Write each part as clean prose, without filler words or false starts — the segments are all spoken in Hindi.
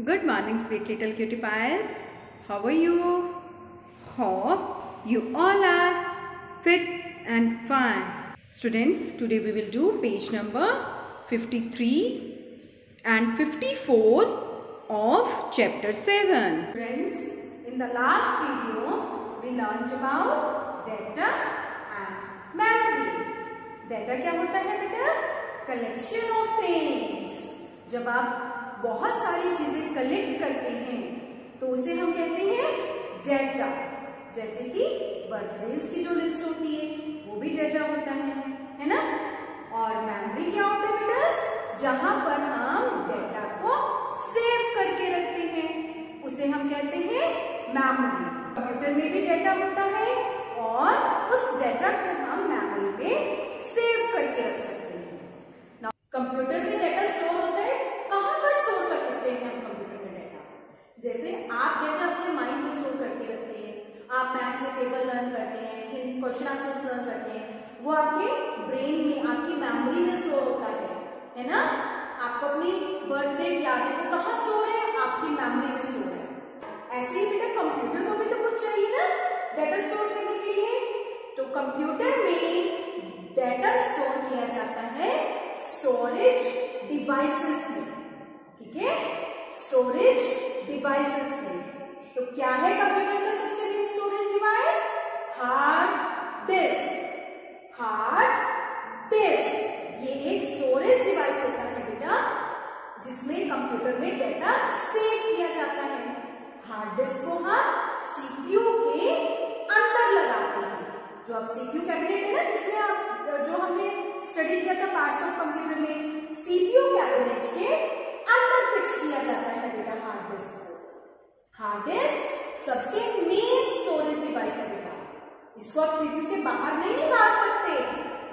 Good morning, sweet little cutie pies. How are you? Hope you all are fit and fine. Students, today we will do page number 53 and 54 of chapter 7. Friends, in the last video we learned about data and memory. Data क्या होता है बेटा? Collection of things. जब आप बहुत सारी चीजें कलेक्ट करते हैं तो उसे हम कहते हैं डेटा। जैसे कि बर्थडेज की जो लिस्ट होती है वो भी डेटा होता है ना। और मेमोरी क्या होता है बेटा? जहां पर हम डेटा को सेव करके रखते हैं उसे हम कहते हैं मेमोरी। कंप्यूटर में भी डेटा होता है और उस डेटा को हम मेमोरी में सेव करके रख सकते हैं। कंप्यूटर में डेटा स्टोर होता है, कहां पर स्टोर कर सकते हैं हम कंप्यूटर में डेटा? जैसे आप डेटा अपने माइंड में स्टोर करके रखते हैं, आप मैथ्स में टेबल लर्न करते हैं, क्वेश्चन आंसर्स लर्न करते हैं, वो आपके ब्रेन में, आपकी मेमोरी में स्टोर होता है ना। आपको अपनी बर्थडे याद है तो कहाँ स्टोर है? आपकी मेमोरी में स्टोर है। ऐसे ही बेटा कंप्यूटर को भी तो कुछ चाहिए ना डेटा स्टोर करने के लिए। तो कंप्यूटर में डेटा स्टोर किया जाता है स्टोरेज डिवाइसेस में, ठीक है, स्टोरेज डिवाइसेस में। तो क्या है कंप्यूटर का सबसे main storage device? Hard disc. Hard disk ये एक स्टोरेज डिवाइस होता है बेटा जिसमें कंप्यूटर में डेटा सेव किया जाता है। हार्ड डिस्क को हम सीपीयू के अंदर लगाते हैं। जो आप सीपीयू कैबिनेट है ना, जिसमें आप जो हमने स्टडी किया था पार्ट्स ऑफ कंप्यूटर में, सीपीयू कैबिनेट के अंदर फिक्स किया जाता है बेटा हार्ड डिस्क को। हार्ड डिस्क सबसे मेन स्टोरेज डिवाइस है बेटा। इसको आप सीपीयू के बाहर नहीं निकाल सकते।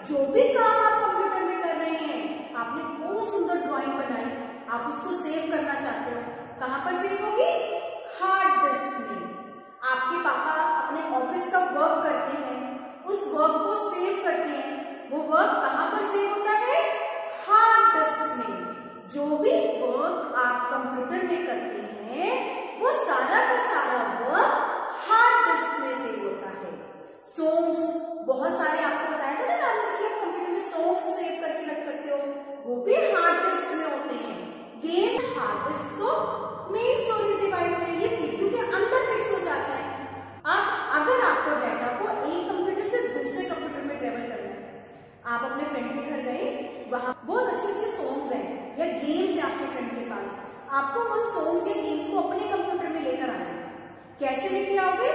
जो भी काम आप कंप्यूटर में कर रहे हैं, आपने बहुत सुंदर ड्राइंग बनाई, आप उसको सेव करना चाहते हो, कहां पर सेव होगी? हार्ड डिस्क में। आपके पापा अपने ऑफिस का वर्क करते हैं, उस वर्क को सेव करते हैं, वो वर्क कहां पर सेव होता है? हार्ड डिस्क में। जो भी वर्क आप कंप्यूटर में करते हैं वो सारा का सारा वर्क हार्ड डिस्क में सेव होता है। सॉन्ग्स बहुत सारे आपको बताया था ना कि आप कंप्यूटर में सॉन्ग्स सेव करके रख सकते हो, वो भी हार्ड डिस्क में होते हैं। गेम हार्ड डिस्क तो मेन स्टोरेज डिवाइस है, ये सीपीयू के अंदर फिक्स हो जाता है। अब अगर आपको डेटा को एक कंप्यूटर से दूसरे कंप्यूटर में ट्रेवल करना है, आप अपने फ्रेंड के घर गए, वहां बहुत अच्छे अच्छे सॉन्ग्स हैं या गेम्स है आपके फ्रेंड के पास, आपको उन सॉन्ग्स या गेम्स को अपने कंप्यूटर में लेकर आना है। कैसे लेके आओगे?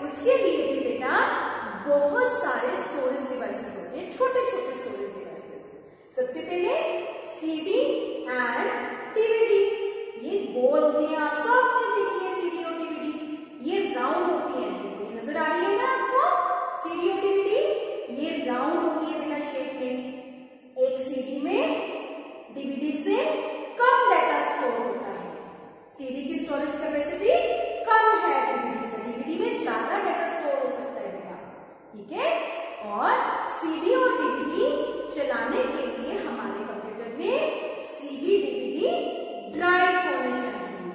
उसके लिए भी बेटा बहुत सारे स्टोरेज डिवाइसेस होते हैं, छोटे छोटे स्टोरेज डिवाइसेस। सबसे पहले सीडी एंड डीवीडी। ये गोल होती है, आप सबने देखी है सीडी और डीवीडी। ये राउंड होती है, ये नजर आ रही है ना आपको सीडी और डीवीडी? ये राउंड होती है बेटा शेप में। एक सीडी में डीवीडी से कम डेटा स्टोर होता है। सीडी की स्टोरेज कैपेसिटी कम है डीवीडी से, डीवीडी में ज्यादा डेटा स्टोर हो सकता है बेटा, ठीक है। और सीडी और डीवीडी चलाने के लिए हमारे कंप्यूटर में सीडी डीवीडी ड्राइव होने चाहिए।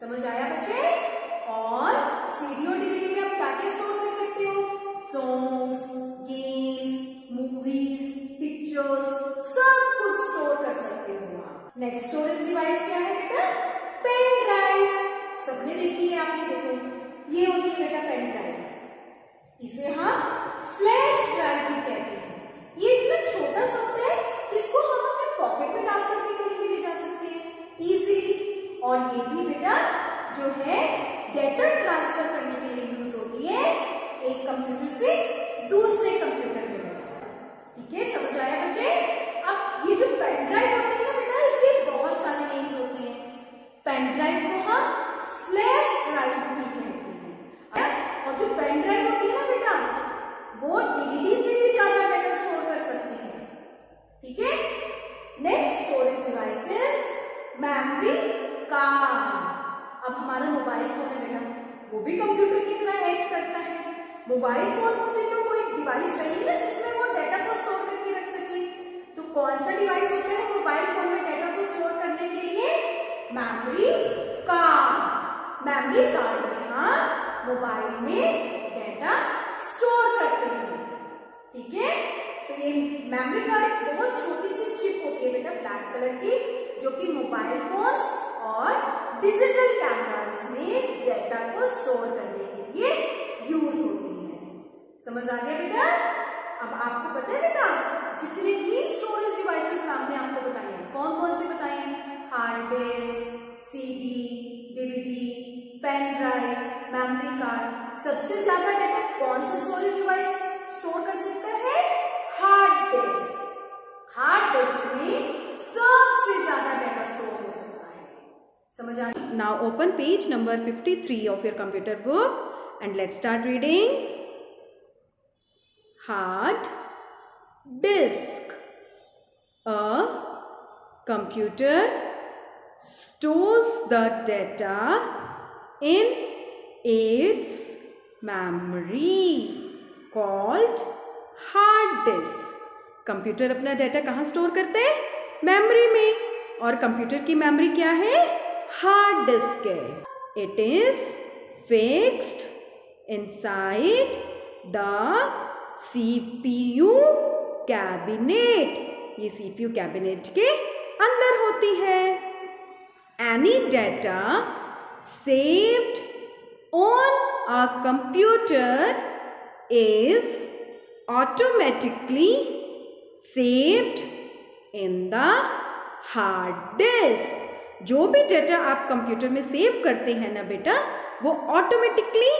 समझ आया बच्चे? और सीडी और डीवीडी में आप क्या क्या स्टोर कर सकते हो? सॉन्ग्स, गेम्स, मूवीज, पिक्चर्स, सब कुछ स्टोर कर सकते हो आप। नेक्स्ट स्टोरेज डिवाइस क्या है बेटा? Pen drive. सबने देखी है, आपने देखो, ये होती है बेटा पेन ड्राइव। इसे हम फ्लैश ड्राइव भी कहते हैं। ये इतना छोटा सा होता है कि इसको हम अपने पॉकेट में डालकर भी कहीं भी ले जा सकते हैं इजीली। और ये भी बेटा जो है डेटा ट्रांसफर करने के लिए यूज होती है, एक कंप्यूटर से दूसरे कंप्यूटर में बेटा, ठीक है। समझ आया बच्चे? अब ये जो पेन ड्राइव होती है ना बेटा, इसके बहुत सारे नेम्स होते हैं। पेन ड्राइव को हम फ्लैश ड्राइव भी कहते हैं। और जो पेन ड्राइव होती है ना बेटा, वो डीवीडी से भी ज्यादा डेटा स्टोर कर सकती है, ठीक है। Next storage devices memory card. अब हमारा मोबाइल फोन है बेटा, वो भी कंप्यूटर की तरह एक्ट करता है। मोबाइल फोन को भी तो कोई डिवाइस चाहिए ना जिसमें वो डेटा को स्टोर करके रख सके। तो कौन सा डिवाइस होता है मोबाइल फोन में डेटा को स्टोर करने के लिए? Memory card. मेमोरी कार्ड में हम मोबाइल में डेटा स्टोर करते हैं, ठीक है। तो ये मेमोरी कार्ड एक बहुत छोटी सी चिप होती है बेटा, ब्लैक कलर की, जो कि मोबाइल फोन्स और डिजिटल कैमरास में डेटा को स्टोर करने के लिए यूज होती है। समझ आ गया बेटा? अब आपको पता है बेटा, जितने भी स्टोरेज डिवाइसेस हमने आपको बताए हैं, कौन कौन से बताए हैं? Hard disk, CD, DVD, pen drive, memory card. सबसे ज्यादा डेटा कौन सा स्टोरेज डिवाइस स्टोर कर सकता है? Hard disk. हार्ड डिस्क में सबसे ज्यादा डेटा स्टोर हो सकता है। समझ आ गया? Now open page number 53 of your computer book and let's start reading. Hard disk. A computer stores the data in its memory called hard disk. Computer अपना डाटा कहाँ स्टोर करते हैं? मेमोरी में। और कंप्यूटर की मेमोरी क्या है? हार्ड डिस्क है। It is fixed inside the CPU cabinet. ये CPU कैबिनेट के अंदर होती है। Any data saved on a computer is automatically saved in the hard disk. जो भी डेटा आप कंप्यूटर में सेव करते हैं ना बेटा, वो ऑटोमेटिकली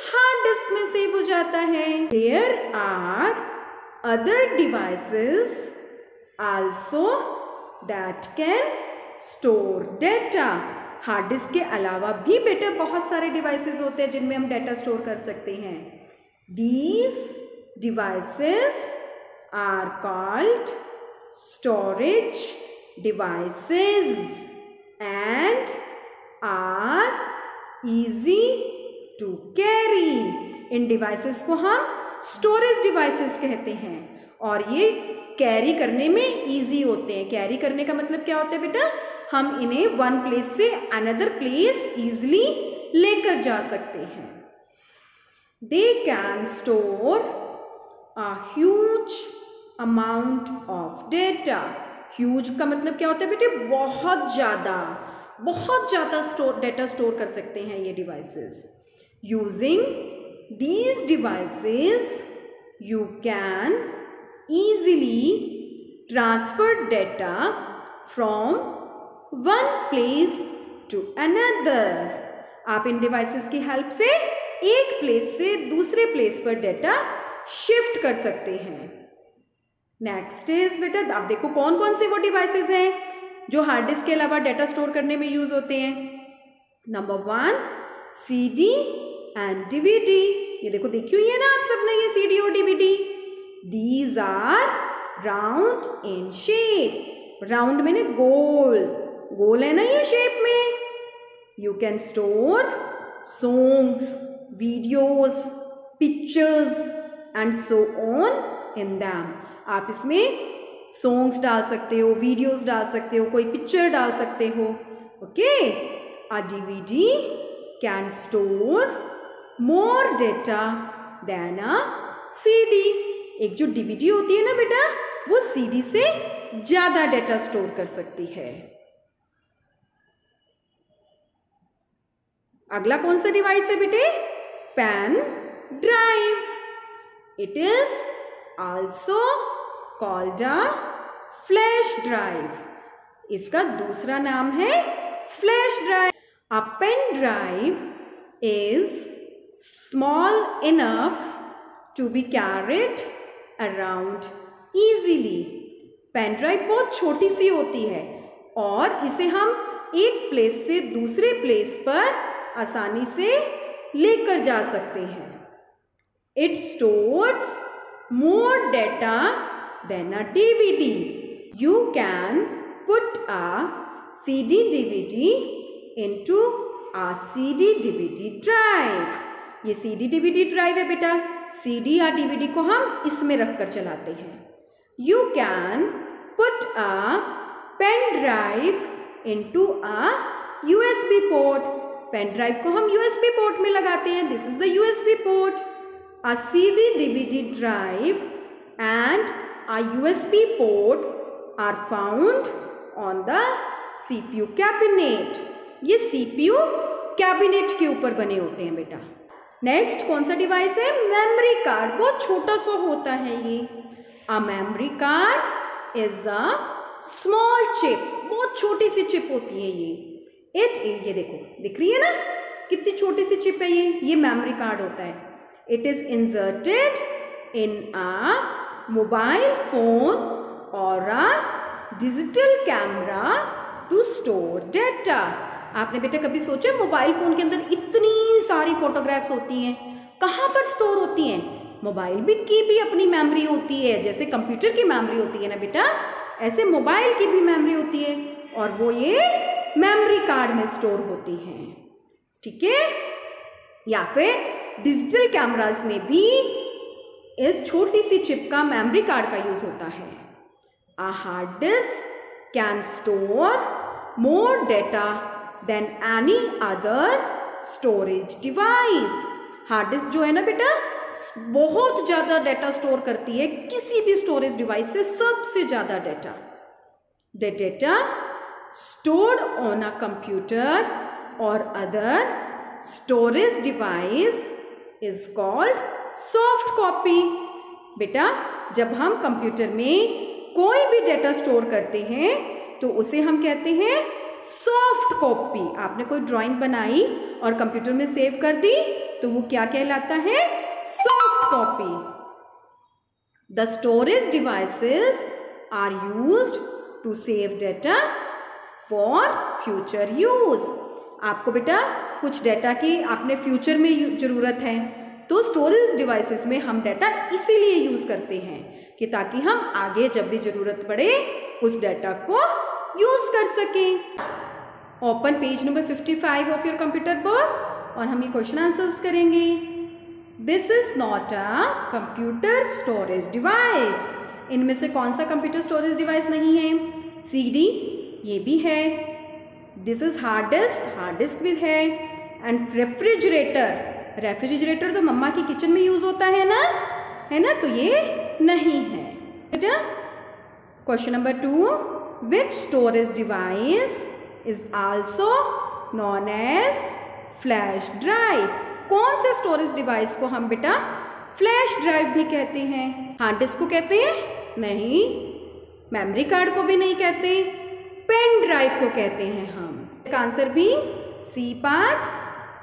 हार्ड डिस्क में सेव हो जाता है। There are other devices also that can store data. हार्ड डिस्क के अलावा भी बेटा बहुत सारे डिवाइसेस होते हैं जिनमें हम डाटा स्टोर कर सकते हैं। These devices are called storage devices and are easy to carry. In devices को हम स्टोरेज डिवाइसेस कहते हैं और ये कैरी करने में इजी होते हैं। कैरी करने का मतलब क्या होता है बेटा? हम इन्हें वन प्लेस से अनदर प्लेस इजीली लेकर जा सकते हैं। They can store a huge amount of data. Huge का मतलब क्या होता है बेटे? बहुत ज़्यादा डेटा स्टोर कर सकते हैं ये devices. Using these devices you can easily transfer data from one place to another. आप इन डिवाइसेस की हेल्प से एक प्लेस से दूसरे प्लेस पर डेटा शिफ्ट कर सकते हैं। नेक्स्ट इज बेटा, आप देखो कौन कौन से वो डिवाइसेस हैं जो हार्ड डिस्क के अलावा डेटा स्टोर करने में यूज होते हैं। Number 1 CD and DVD। ये देखो, देखी हुई है ना आप सबने ये CD और DVD। These are round in shape. Round में गोल है ना ये शेप में। You can store songs, videos, pictures and so on in them. आप इसमें सॉन्ग्स डाल सकते हो, वीडियोस डाल सकते हो, कोई पिक्चर डाल सकते हो। Okay. A DVD can store more data than a CD. एक जो DVD होती है ना बेटा, वो CD से ज्यादा डेटा स्टोर कर सकती है। अगला कौन सा डिवाइस है बेटे? Pen drive. It is also called a flash drive. इसका दूसरा नाम है flash drive. A pen drive is small enough to be carried around easily. Pen drive बहुत छोटी सी होती है और इसे हम एक प्लेस से दूसरे प्लेस पर आसानी से लेकर जा सकते हैं। It stores more data than a DVD. You can put a CD/DVD into a CD/DVD drive. ये CD/DVD ड्राइव है बेटा। CD या DVD को हम इसमें रखकर चलाते हैं। You can put a pen drive into a USB port, pen drive को हम USB पोर्ट में लगाते हैं, this is the USB port. A CD DVD drive and a USB port are found on the CPU cabinet. ये CPU कैबिनेट के ऊपर बने होते हैं बेटा. नेक्स्ट कौन सा डिवाइस है? Memory card. बहुत छोटा सा होता है ये. A memory card is a small chip. बहुत छोटी सी चिप होती है ये. ये देखो दिख रही है ना कितनी छोटी सी चिप है ये मेमोरी कार्ड होता है. It is inserted in a mobile phone और a digital camera to store data. आपने बेटा कभी सोचा मोबाइल फोन के अंदर इतनी सारी फोटोग्राफ्स होती हैं, कहाँ पर स्टोर होती हैं? मोबाइल की भी अपनी मेमोरी होती है. जैसे कंप्यूटर की मेमोरी होती है ना बेटा, ऐसे मोबाइल की भी मेमोरी होती है और वो ये मेमोरी कार्ड में स्टोर होती है. ठीक है. या फिर डिजिटल कैमरास में भी इस छोटी सी चिप का मेमोरी कार्ड का यूज होता है. A hard disk can store more data than any other storage device. Hard disk जो है ना बेटा बहुत ज़्यादा डेटा स्टोर करती है किसी भी स्टोरेज डिवाइस से, सबसे ज़्यादा data. The data stored on a computer or other storage device is called soft copy. बेटा जब हम कंप्यूटर में कोई भी डेटा स्टोर करते हैं तो उसे हम कहते हैं सॉफ्ट कॉपी. आपने कोई ड्राइंग बनाई और कंप्यूटर में सेव कर दी तो वो क्या कहलाता है? Soft copy. The storage devices are used to save data for future use. आपको बेटा कुछ डेटा की आपने फ्यूचर में ज़रूरत है तो स्टोरेज डिवाइसेस में हम डेटा इसीलिए यूज़ करते हैं कि ताकि हम आगे जब भी ज़रूरत पड़े उस डेटा को यूज़ कर सकें. Open page number 55 of your computer book और हम ये क्वेश्चन आंसर्स करेंगे. This is not a computer storage device. इनमें से कौन सा कंप्यूटर स्टोरेज डिवाइस नहीं है? CD ये भी है. दिस इज हार्ड डिस्क भी है. एंड रेफ्रिजरेटर तो मम्मा की किचन में यूज होता है ना तो ये नहीं है बेटा. Question number 2, which storage device is also known as flash drive. कौन से स्टोरेज डिवाइस को हम बेटा फ्लैश ड्राइव भी कहते हैं? हार्ड डिस्क को कहते हैं? नहीं. मेमोरी कार्ड को भी नहीं कहते, पेन ड्राइव को कहते हैं हम. इसका आंसर भी C part,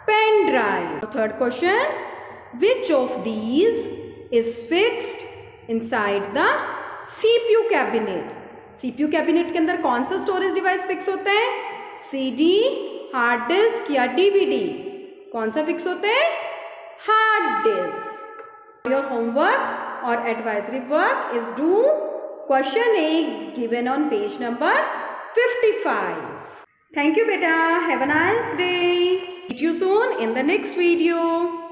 pen drive. Third question, which of these is fixed inside the CPU cabinet. CPU cabinet के अंदर कौन सा स्टोरेज डिवाइस फिक्स होता है? CD, हार्ड डिस्क या DVD? कौन सा फिक्स होता है? Hard disk. योर होमवर्क और advisory work is do question A given on page number 55. Thank you beta. Have a nice day. Meet you soon in the next video.